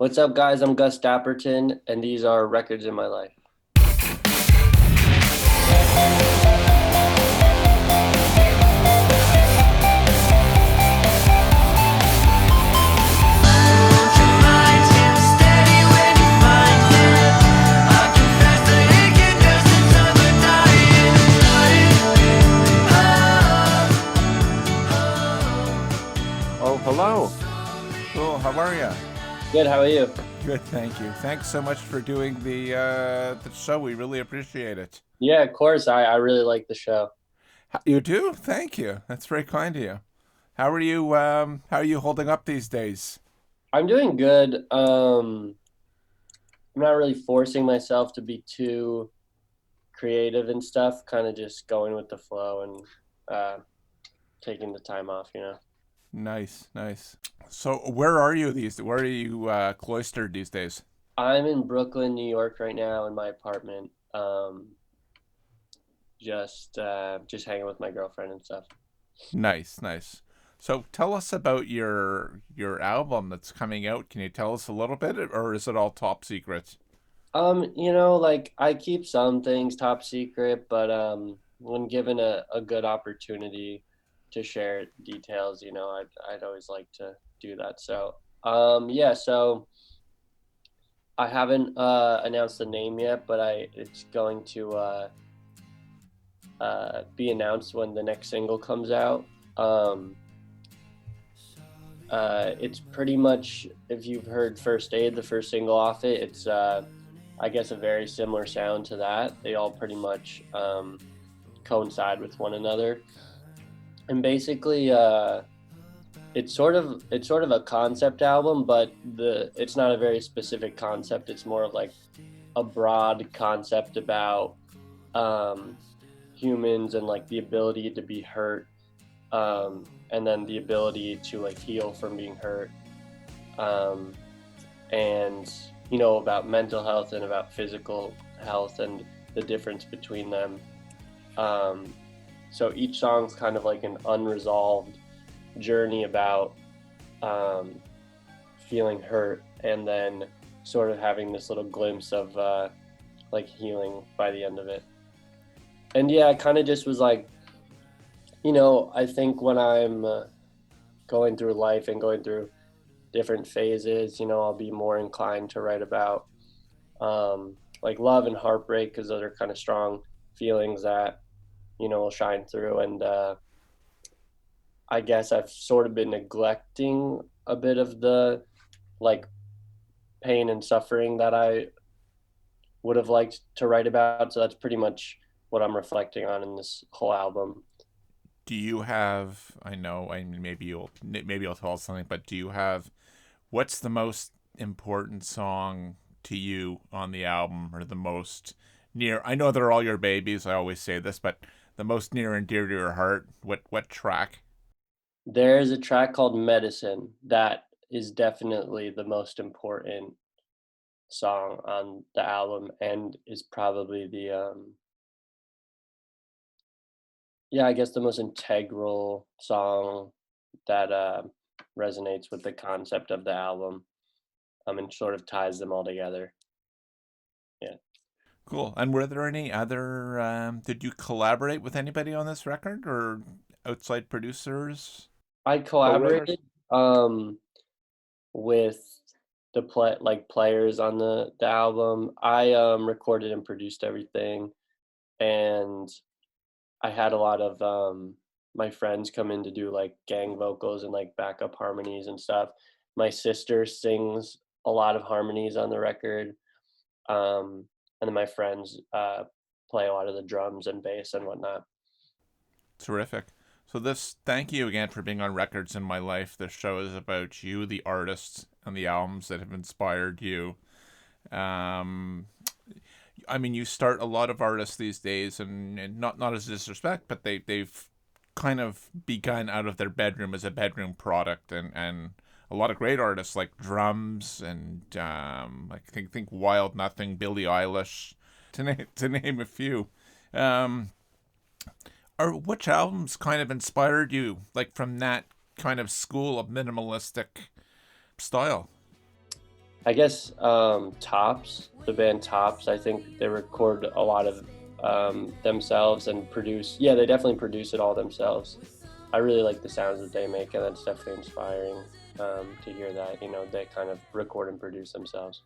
What's up, guys? I'm Gus Dapperton, and these are Records in My Life. Oh, hello. Cool. How are you? Good, how are you? Good, thank you. Thanks so much for doing the show. We really appreciate it. Yeah, of course. I really like the show. You do? Thank you. That's very kind of you. How are you? How are you holding up these days? I'm doing good. I'm not really forcing myself to be too creative and stuff, kind of just going with the flow and taking the time off. Nice, nice. So, where are you these? Where are you cloistered these days? I'm in Brooklyn, New York right now in my apartment. Just hanging with my girlfriend and stuff. Nice, nice. So, tell us about your album that's coming out. Can you tell us a little bit, or is it all top secret? Like I keep some things top secret, but when given a good opportunity to share details, I'd always like to do that. So so I haven't announced the name yet, but I it's going to be announced when the next single comes out. Um, it's pretty much, if you've heard First Aid, the first single off it, it's I guess a very similar sound to that. They all pretty much coincide with one another, and basically, it's sort of a concept album, but it's not a very specific concept. It's more of like a broad concept about um, humans and like the ability to be hurt, and then the ability to like heal from being hurt, um, and about mental health and about physical health and the difference between them. Um, so each song's kind of like an unresolved journey about um, feeling hurt and then sort of having this little glimpse of like healing by the end of it. And yeah, I kind of just was like, I think when I'm going through life and going through different phases, I'll be more inclined to write about like love and heartbreak, because those are kind of strong feelings that will shine through. And I guess I've sort of been neglecting a bit of the like pain and suffering that I would have liked to write about. So that's pretty much what I'm reflecting on in this whole album. Do you have? I know. I mean, maybe you'll tell us something, but do you have? What's the most important song to you on the album, or the most near? I know they're all your babies. I always say this, but the most near and dear to your heart. What track? There's a track called Medicine that is definitely the most important song on the album, and is probably the yeah, I guess the most integral song that resonates with the concept of the album, and sort of ties them all together. Yeah. Cool. And were there any other? Did you collaborate with anybody on this record, or outside producers, I co-writers? collaborated with players on the album. I recorded and produced everything, and I had a lot of my friends come in to do like gang vocals and like backup harmonies and stuff. My sister sings a lot of harmonies on the record, and then my friends play a lot of the drums and bass and whatnot. Terrific. So thank you again for being on Records in My Life. This show is about you, the artists, and the albums that have inspired you. Um, I mean, you start a lot of artists these days, and not as disrespect, but they've kind of begun out of their bedroom as a bedroom product, and a lot of great artists like Drums and I think Wild Nothing, Billie Eilish, to name a few. Um, or which albums kind of inspired you, like from that kind of school of minimalistic style? I guess Tops, the band Tops, I think they record a lot of themselves and produce. Yeah, they definitely produce it all themselves. I really like the sounds that they make, and that's definitely inspiring to hear that. They kind of record and produce themselves.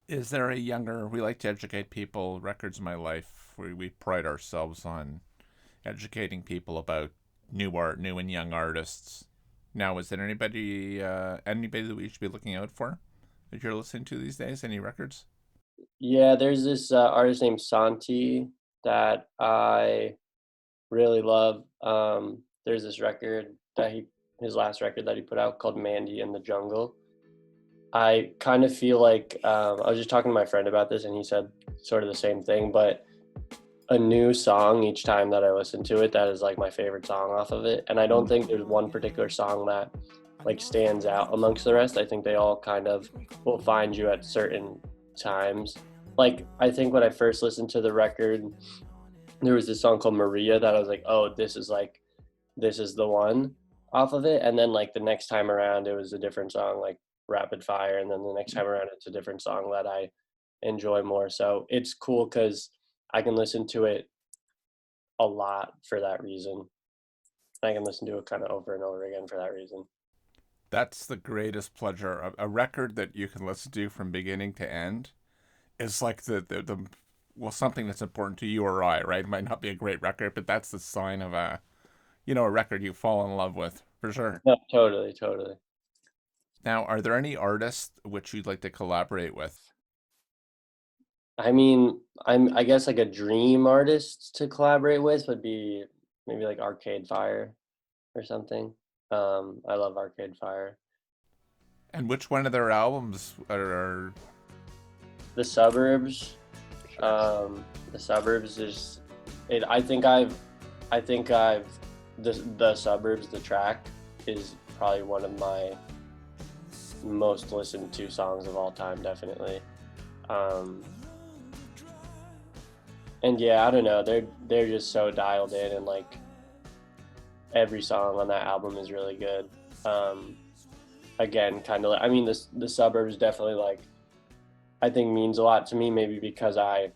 Is there a younger? We like to educate people. Records My Life. We pride ourselves on educating people about new art, new and young artists. Now, is there anybody that we should be looking out for that you're listening to these days? Any records? Yeah, there's this artist named Santi that I really love. There's this record his last record that he put out called Mandy in the Jungle. I kind of feel like I was just talking to my friend about this, and he said sort of the same thing, but a new song each time that I listen to it, that is like my favorite song off of it. And I don't think there's one particular song that like stands out amongst the rest. I think they all kind of will find you at certain times. Like, I think when I first listened to the record, there was this song called Maria that I was like, oh, this is the one off of it. And then like the next time around, it was a different song, like Rapid Fire. And then the next time around, it's a different song that I enjoy more. So it's cool because I can listen to it a lot for that reason. I can listen to it kind of over and over again for that reason. That's the greatest pleasure. A record that you can listen to from beginning to end is like the well, something that's important to you or I, right? It might not be a great record, but that's the sign of a record you fall in love with for sure. No, totally, totally. Now, are there any artists which you'd like to collaborate with? I mean, I guess like a dream artist to collaborate with would be maybe like Arcade Fire or something. I love Arcade Fire. And which one of their albums are The Suburbs. The Suburbs is it. I think I've the Suburbs. The track is probably one of my most listened to songs of all time, definitely. Um, and yeah, I don't know. They're just so dialed in, and like every song on that album is really good. Um, Again, kind of. I mean, the Suburbs definitely like I think means a lot to me. Maybe because I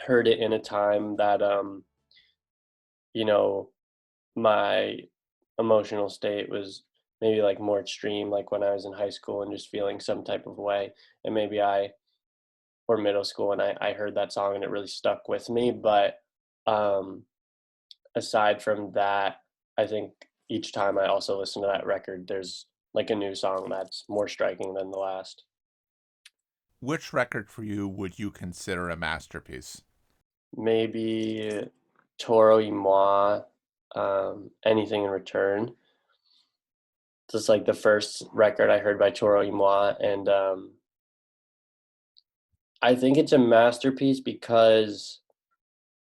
heard it in a time that you know my emotional state was maybe like more extreme, like when I was in high school and just feeling some type of way, and maybe I or middle school, and I heard that song and it really stuck with me. But um, aside from that, I think each time I also listen to that record, there's like a new song that's more striking than the last. which record for you would you consider a masterpiece? Maybe Toro Y Moi, Anything in Return. It's like the first record I heard by Toro Y Moi, and I think it's a masterpiece because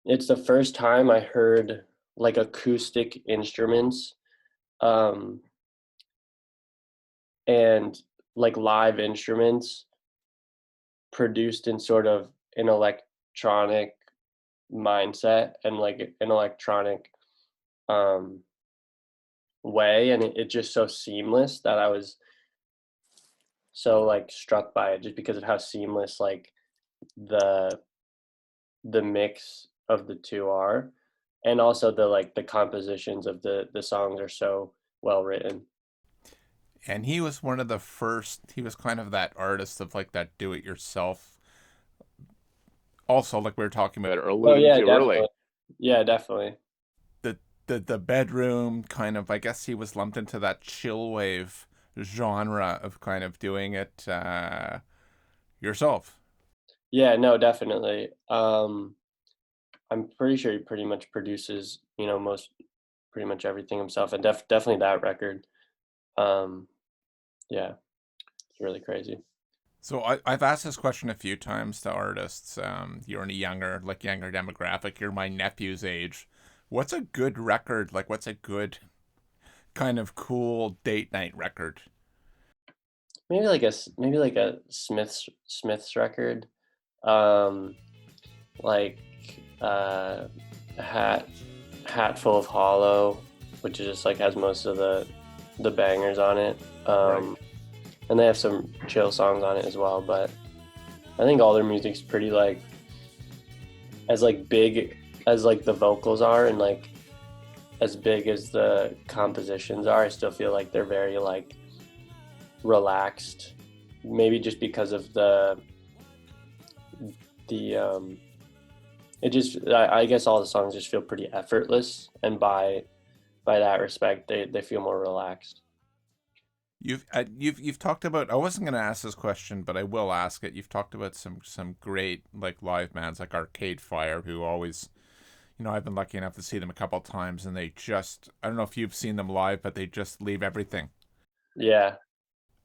it's the first time I heard like acoustic instruments um, and like live instruments produced in sort of an electronic mindset and like an electronic um, way, and it just so seamless that I was so like struck by it just because of how seamless like the the mix of the two are, and also the compositions of the songs are so well written. And he was one of the first. He was kind of that artist of like that do-it-yourself. Also, like we were talking about or Oh alluding yeah, to early, definitely. Yeah, definitely. the bedroom kind of. I guess he was lumped into that chill wave genre of kind of doing it yourself. Yeah, no, definitely. I'm pretty sure he pretty much produces, most pretty much everything himself, and definitely that record. Um, yeah, it's really crazy. So I've asked this question a few times to artists. You're in a younger demographic. You're my nephew's age. What's a good record? Like, what's a good kind of cool date night record? Maybe like a Smith's record, um, like uh, hat Hatful of Hollow, which is just like has most of the bangers on it. Right. and they have some chill songs on it as well. But I think all their music's pretty like as like big as like the vocals are, and like as big as the compositions are. I still feel like they're very like relaxed, maybe just because of the it just I guess all the songs just feel pretty effortless, and by that respect they feel more relaxed. You've talked about. I wasn't going to ask this question, but I will ask it. You've talked about some great like live bands like Arcade Fire, who always, I've been lucky enough to see them a couple times, and they just, I don't know if you've seen them live, but they just leave everything. Yeah,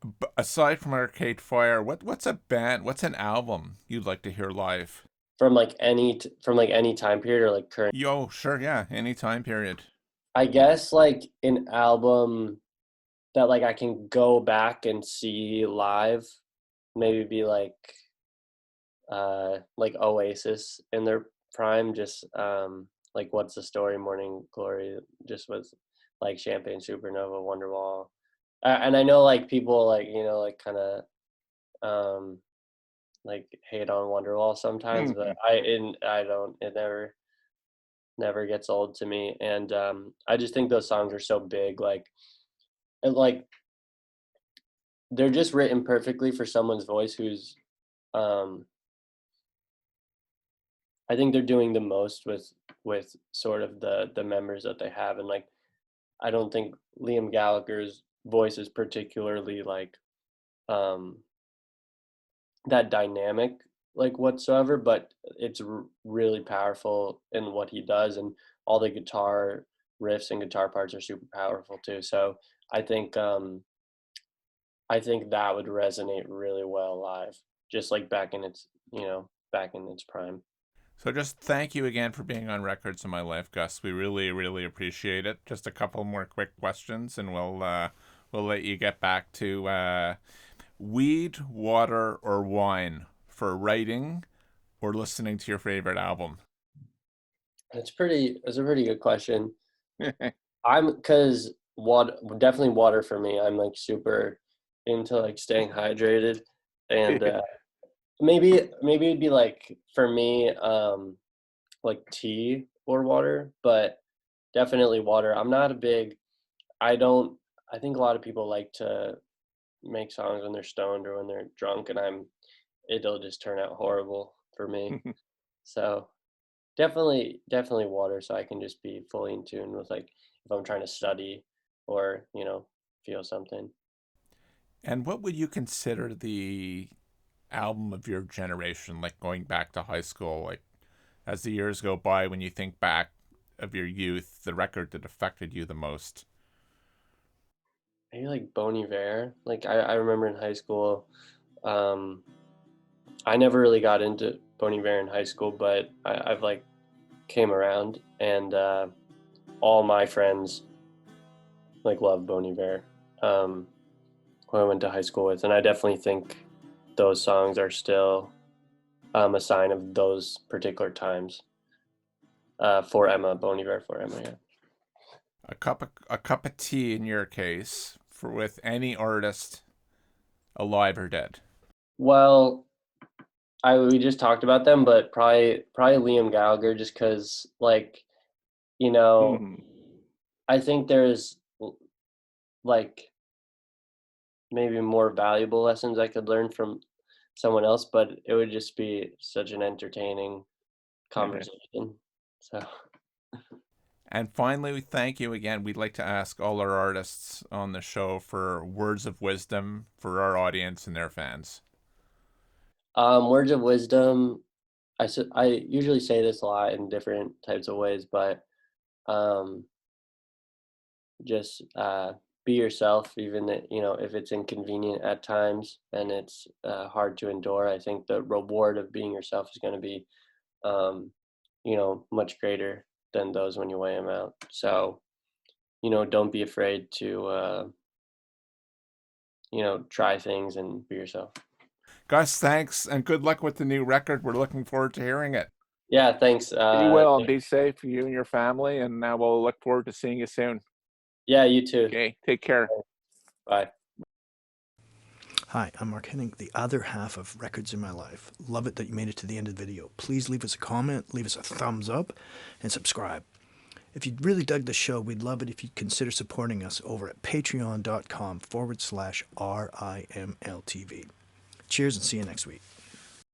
But aside from Arcade Fire, what's a band, what's an album you'd like to hear live? from like any time period or like current. Yo, sure, yeah, any time period. I guess like an album that like I can go back and see live, maybe be like Oasis in their prime, just like What's the Story, Morning Glory, just was like Champagne Supernova, Wonderwall. And I know like people like, like kind of um like hate on Wonderwall sometimes, but I don't, it never gets old to me. And I just think those songs are so big, like like they're just written perfectly for someone's voice who's um I think they're doing the most with sort of the members that they have. And like I don't think Liam Gallagher's voice is particularly like um that dynamic like whatsoever, but it's really powerful in what he does, and all the guitar riffs and guitar parts are super powerful too. So I think I think that would resonate really well live, just like back in its, back in its prime. So just thank you again for being on Records in My Life, Gus. We really, really appreciate it. Just a couple more quick questions, and we'll let you get back to weed, water, or wine for writing or listening to your favorite album. It's a pretty good question. I'm because water, definitely water for me. I'm like super into like staying hydrated, and maybe it'd be like for me like tea or water, but definitely water. I'm not a big. I don't. I think a lot of people like to make songs when they're stoned or when they're drunk, and it'll just turn out horrible for me. So definitely water, so I can just be fully in tune with like if I'm trying to study or feel something. And what would you consider the album of your generation, like going back to high school, like as the years go by, when you think back of your youth, the record that affected you the most? Maybe like Bon Iver. Like I remember in high school, um, I never really got into Bon Iver in high school, but I've like came around, and all my friends like love Bon Iver, who I went to high school with, and I definitely think those songs are still a sign of those particular times. For Emma, Bon Iver for Emma, yeah. A cup of tea in your case for with any artist, alive or dead. Well, I we just talked about them, but probably Liam Gallagher, just because like you know Hmm. I think there's like maybe more valuable lessons I could learn from someone else, but it would just be such an entertaining conversation. So, And finally, we thank you again. We'd like to ask all our artists on the show for words of wisdom for our audience and their fans. words of wisdom. I usually say this a lot in different types of ways, but um, just be yourself, even if it's inconvenient at times and it's hard to endure. I think the reward of being yourself is going to be um, much greater than those when you weigh them out. So, don't be afraid to, try things and be yourself. Gus, thanks and good luck with the new record. We're looking forward to hearing it. Yeah, thanks. Be well and be safe for you and your family. And now we'll look forward to seeing you soon. Yeah, you too. Okay, take care. Bye. Hi, I'm Mark Henning, the other half of Records in My Life. Love it that you made it to the end of the video. Please leave us a comment, leave us a thumbs up, and subscribe. If you really dug the show, we'd love it if you'd consider supporting us over at patreon.com/RIMLTV. Cheers and see you next week.